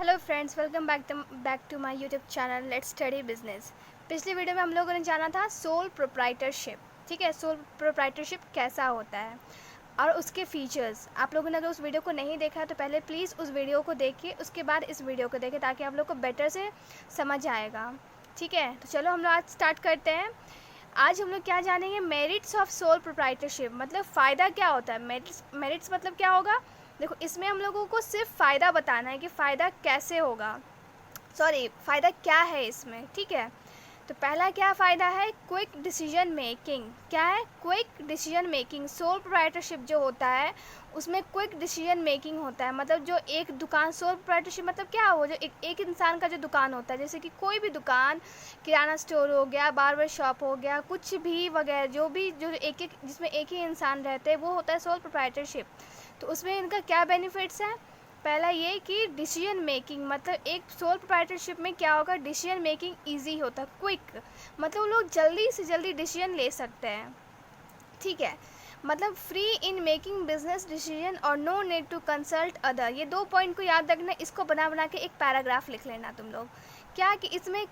Hello friends, welcome back to my YouTube channel let's study business. पिछली video में हम लोगों ने जाना था सोल प्रोप्राइटरशिप। ठीक है, सोल प्रोप्राइटरशिप कैसा होता है और उसके फीचर्स। आप लोगों ने अगर उस वीडियो को नहीं देखा तो पहले प्लीज़ उस वीडियो को देखिए, उसके बाद इस वीडियो को देखें ताकि आप लोग को बेटर से समझ आएगा। ठीक है, तो चलो हम लोग आज स्टार्ट करते हैं। आज हम लोग क्या जानेंगे, मेरिट्स ऑफ सोल प्रोप्राइटरशिप। मतलब फ़ायदा क्या होता है, मेरिट्स मतलब क्या होगा। देखो, इसमें हम लोगों को सिर्फ फ़ायदा बताना है कि फ़ायदा कैसे होगा, सॉरी फ़ायदा क्या है इसमें। ठीक है, तो पहला क्या फ़ायदा है, क्विक डिसीजन मेकिंग। क्या है, quick decision making. Sole proprietorship जो होता है उसमें क्विक डिसीजन मेकिंग होता है। मतलब जो एक दुकान, सोल प्रोप्राइटरशिप मतलब क्या हो, जो एक इंसान का जो दुकान होता है, जैसे कि कोई भी दुकान, किराना स्टोर हो गया, बार्बर शॉप हो गया, कुछ भी वगैरह, जो भी जो एक एक जिसमें एक ही इंसान रहते हैं, वो होता है सोल प्रोप्राइटरशिप। तो उसमें इनका क्या बेनिफिट्स है, पहला ये कि डिसीजन मेकिंग। मतलब एक सोल प्रोप्राइटरशिप में क्या होगा, डिसीजन मेकिंग इजी होता है, क्विक। मतलब लोग जल्दी से जल्दी डिसीजन ले सकते हैं। ठीक है, मतलब free in making business decision और no need to consult other. ये दो पॉइंट को याद रखना, इसको बना बना के एक पैराग्राफ लिख लेना तुम लोग। क्या कि इसमें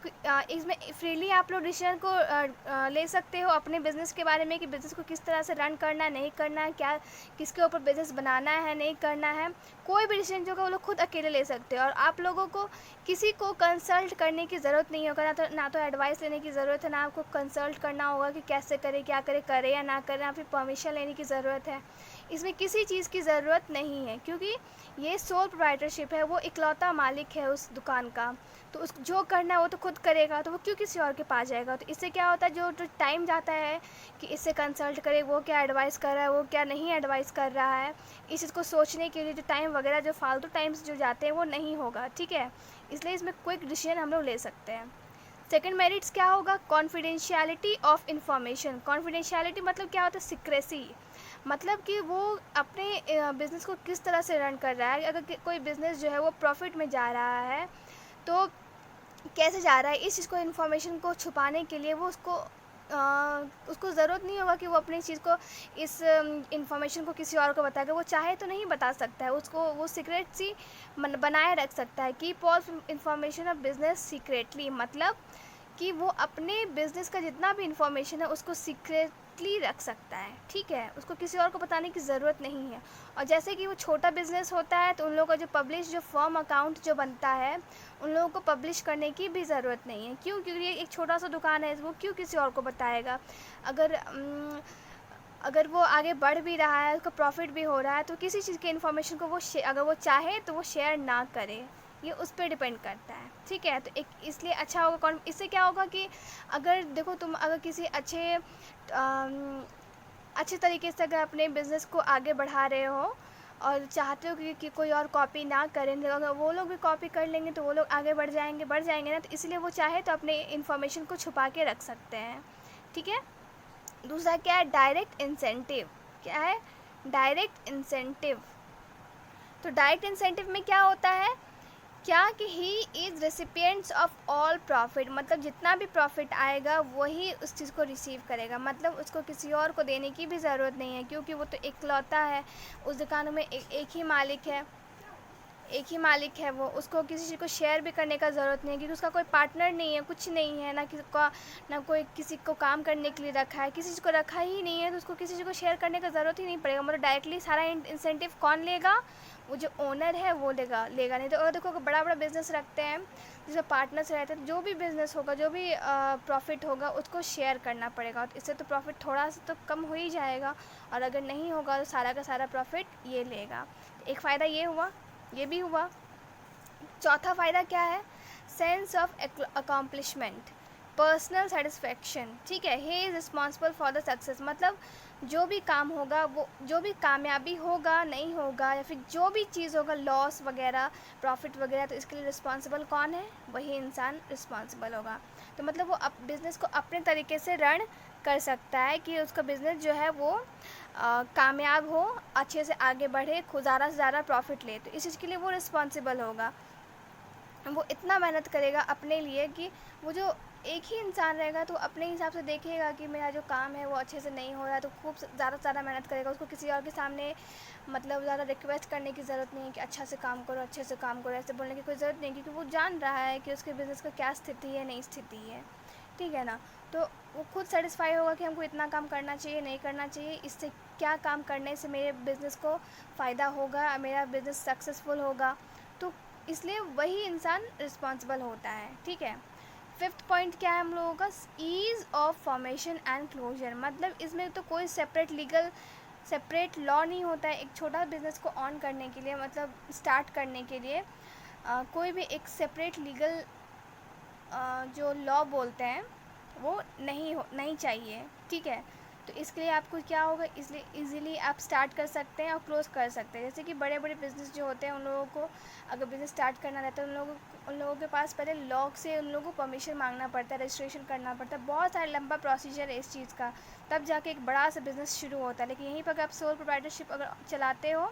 फ्रीली आप लोग डिसीजन को ले सकते हो अपने बिज़नेस के बारे में, कि बिज़नेस को किस तरह से रन करना है, नहीं करना है, क्या किसके ऊपर बिज़नेस बनाना है, नहीं करना है। कोई भी डिसीजन जो है वो लोग खुद अकेले ले सकते हो और आप लोगों को किसी को कंसल्ट करने की ज़रूरत नहीं होगा। ना तो एडवाइस लेने की ज़रूरत है, ना आपको कंसल्ट करना होगा कि कैसे करे, क्या करे, करे या ना करे, ना फिर परमिशन लेने की ज़रूरत है। इसमें किसी चीज़ की ज़रूरत नहीं है, क्योंकि ये सोल प्रोप्राइटरशिप है, वो इकलौता मालिक है उस दुकान का। तो उस जो करना है वो तो खुद करेगा, तो वो क्यों किसी और के पास जाएगा। तो इससे क्या होता है, जो जो टाइम जाता है कि इससे कंसल्ट करे, वो क्या एडवाइस कर रहा है, वो क्या नहीं एडवाइस कर रहा है, इस चीज़ को सोचने के लिए जो टाइम वगैरह, जो फालतू टाइम्स जो जाते हैं वो नहीं होगा। ठीक है, इसलिए इसमें क्विक डिसीजन हम लोग ले सकते हैं। सेकंड मेरिट्स क्या होगा, कॉन्फिडेंशियलिटी ऑफ इंफॉर्मेशन। कॉन्फिडेंशियलिटी मतलब क्या होता है, सीक्रेसी। मतलब कि वो अपने बिज़नेस को किस तरह से रन कर रहा है। अगर कोई बिज़नेस जो है वो प्रॉफिट में जा रहा है तो कैसे जा रहा है, इस चीज़ को, इन्फॉर्मेशन को छुपाने के लिए वो उसको ज़रूरत नहीं होगा कि वो अपनी चीज़ को, इस इन्फॉर्मेशन को किसी और को बताएगा। वो चाहे तो नहीं बता सकता है, उसको वो सीक्रेट सी बनाए रख सकता है। Keep all information of business secretly. मतलब कि वो अपने बिज़नेस का जितना भी इंफॉर्मेशन है उसको सीक्रेटली रख सकता है। ठीक है, उसको किसी और को बताने की ज़रूरत नहीं है। और जैसे कि वो छोटा बिज़नेस होता है तो उन लोगों का जो पब्लिश, जो फर्म अकाउंट जो बनता है, उन लोगों को पब्लिश करने की भी ज़रूरत नहीं है। क्यों, क्योंकि ये एक छोटा सा दुकान है, वो क्यों किसी और को बताएगा। अगर अगर वो आगे बढ़ भी रहा है, उसका प्रॉफिट भी हो रहा है, तो किसी चीज़ के इन्फॉर्मेशन को वो अगर वो चाहे तो वो शेयर ना करे, ये उस पर डिपेंड करता है। ठीक है, तो एक इसलिए अच्छा होगा। कौन, इससे क्या होगा कि अगर देखो, तुम अगर किसी अच्छे तरीके से अगर अपने बिज़नेस को आगे बढ़ा रहे हो और चाहते हो कि कोई और कॉपी ना करें, अगर वो लोग भी कॉपी कर लेंगे तो वो लोग आगे बढ़ जाएंगे ना। तो इसलिए वो चाहे तो अपने इन्फॉर्मेशन को छुपा के रख सकते हैं। ठीक है, दूसरा क्या है, डायरेक्ट इंसेंटिव। क्या है, डायरेक्ट इंसेंटिव। तो डायरेक्ट इंसेंटिव में क्या होता है, क्या कि he is recipients of all profit. मतलब जितना भी प्रॉफिट आएगा वही उस चीज़ को रिसीव करेगा। मतलब उसको किसी और को देने की भी ज़रूरत नहीं है, क्योंकि वो तो इकलौता है उस दुकान में, एक ही मालिक है, एक ही मालिक है वो। उसको किसी चीज़ को शेयर भी करने का ज़रूरत नहीं है, क्योंकि उसका कोई पार्टनर नहीं है, कुछ नहीं है, ना किसी का, ना कोई किसी को काम करने के लिए रखा है, किसी चीज़ को रखा ही नहीं है, तो उसको किसी चीज़ को शेयर करने का ज़रूरत ही नहीं पड़ेगा। मतलब डायरेक्टली सारा इंसेंटिव कौन लेगा, वो जो ओनर है वो लेगा नहीं तो। और देखो, अगर बड़ा बड़ा बिजनेस रखते हैं जिसमें पार्टनर्स रहते हैं, तो जो भी बिज़नेस होगा, जो भी प्रॉफिट होगा उसको शेयर करना पड़ेगा। तो इससे तो प्रॉफिट थोड़ा सा तो कम हो ही जाएगा, और अगर नहीं होगा तो सारा का सारा प्रॉफिट ये लेगा। एक फ़ायदा ये हुआ, ये भी हुआ। चौथा फ़ायदा क्या है, sense of accomplishment, personal satisfaction. ठीक है, he is responsible for the success. मतलब जो भी काम होगा, वो जो भी कामयाबी होगा, नहीं होगा, या फिर जो भी चीज़ होगा, लॉस वगैरह, प्रॉफिट वगैरह, तो इसके लिए रिस्पॉन्सिबल कौन है, वही इंसान रिस्पॉन्सिबल होगा। तो मतलब वो बिज़नेस को अपने तरीके से रन कर सकता है कि उसका बिज़नेस जो है वो कामयाब हो, अच्छे से आगे बढ़े, ज़्यादा से ज़्यादा प्रॉफिट ले, तो इस चीज़ के लिए वो रिस्पॉन्सिबल होगा। वो इतना मेहनत करेगा अपने लिए कि वो जो एक ही इंसान रहेगा तो अपने हिसाब से देखेगा कि मेरा जो काम है वो अच्छे से नहीं हो रहा है, तो खूब ज़्यादा से ज़्यादा मेहनत करेगा। उसको किसी और के सामने मतलब ज़्यादा रिक्वेस्ट करने की ज़रूरत नहीं है कि अच्छा से काम करो, अच्छे से काम करो, ऐसे बोलने की कोई ज़रूरत नहीं, क्योंकि वो जान रहा है कि उसके बिज़नेस का क्या स्थिति है, नहीं स्थिति है, ठीक है ना। तो वो खुद सेटिस्फाई होगा कि हमको इतना काम करना चाहिए, नहीं करना चाहिए, इससे क्या काम करने से मेरे बिज़नेस को फ़ायदा होगा, मेरा बिज़नेस सक्सेसफुल होगा। तो इसलिए वही इंसान रिस्पॉन्सिबल होता है, ठीक है। फिफ्थ पॉइंट क्या है हम लोगों का, ease of formation and closure. मतलब इसमें तो कोई सेपरेट लॉ नहीं होता है एक छोटा बिज़नेस को ऑन करने के लिए, मतलब स्टार्ट करने के लिए कोई भी एक सेपरेट लीगल जो लॉ बोलते हैं वो नहीं चाहिए, ठीक है। तो इसके लिए आपको क्या होगा, इसलिए इजीली आप स्टार्ट कर सकते हैं और क्लोज़ कर सकते हैं। जैसे कि बड़े बड़े बिज़नेस जो होते हैं उन लोगों को अगर बिज़नेस स्टार्ट करना रहता है उन लोगों के पास पहले लॉ से उन लोगों को परमिशन मांगना पड़ता है, रजिस्ट्रेशन करना पड़ता है, बहुत सारा लंबा प्रोसीजर है इस चीज़ का, तब जाके एक बड़ा सा बिज़नेस शुरू होता है। लेकिन यहीं पर अगर आप सोल प्रोप्राइटरशिप अगर चलाते हो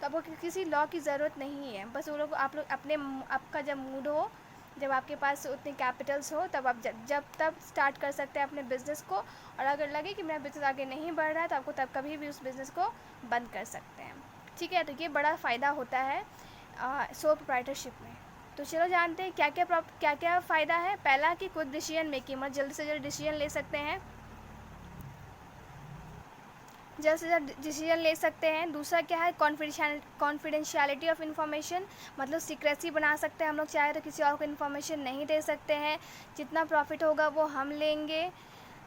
तो आपको किसी लॉ की ज़रूरत नहीं है। बस वो लोग आप लोग अपने आपका जब मूड हो, जब आपके पास उतने कैपिटल्स हो, तब आप जब तब स्टार्ट कर सकते हैं अपने बिज़नेस को। और अगर लगे कि मेरा बिज़नेस आगे नहीं बढ़ रहा है तो आपको तब कभी भी उस बिज़नेस को बंद कर सकते हैं, ठीक है। तो ये बड़ा फ़ायदा होता है सोल प्रोप्राइटरशिप में। तो चलो जानते हैं क्या क्या फ़ायदा है। पहला कि क्विक डिसीजन मेकिंग, मतलब जल्द से जल्द डिसीजन ले सकते हैं, जल्द से जल्द डिसीजन ले सकते हैं। दूसरा क्या है, कॉन्फिडेंशियलिटी ऑफ इन्फॉर्मेशन, मतलब सीक्रेसी बना सकते हैं हम लोग, चाहे तो किसी और को इन्फॉर्मेशन नहीं दे सकते हैं। जितना प्रॉफिट होगा वो हम लेंगे,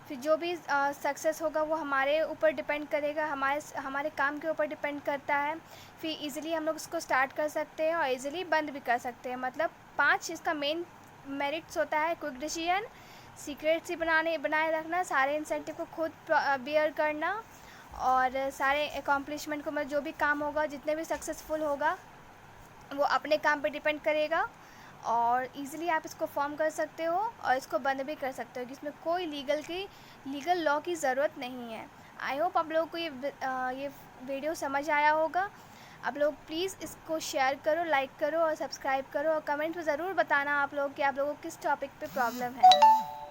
फिर जो भी सक्सेस होगा वो हमारे ऊपर डिपेंड करेगा, हमारे काम के ऊपर डिपेंड करता है। फिर इजीली हम लोग उसको स्टार्ट कर सकते हैं और इजीली बंद भी कर सकते हैं। मतलब 5 इसका मेन मेरिट्स होता है, क्विक डिसीजन, सीक्रेसी बनाए रखना, सारे इंसेंटिव को खुद बियर करना, और सारे अकॉम्प्लिशमेंट को, मतलब जो भी काम होगा, जितने भी सक्सेसफुल होगा वो अपने काम पे डिपेंड करेगा। और इजीली आप इसको फॉर्म कर सकते हो और इसको बंद भी कर सकते हो, जिसमें कोई लीगल लॉ की ज़रूरत नहीं है। आई होप आप लोगों को ये वीडियो समझ आया होगा। आप लोग प्लीज़ इसको शेयर करो, लाइक करो और सब्सक्राइब करो, और कमेंट में ज़रूर बताना आप लोग कि आप लोगों को किस टॉपिक पे प्रॉब्लम है।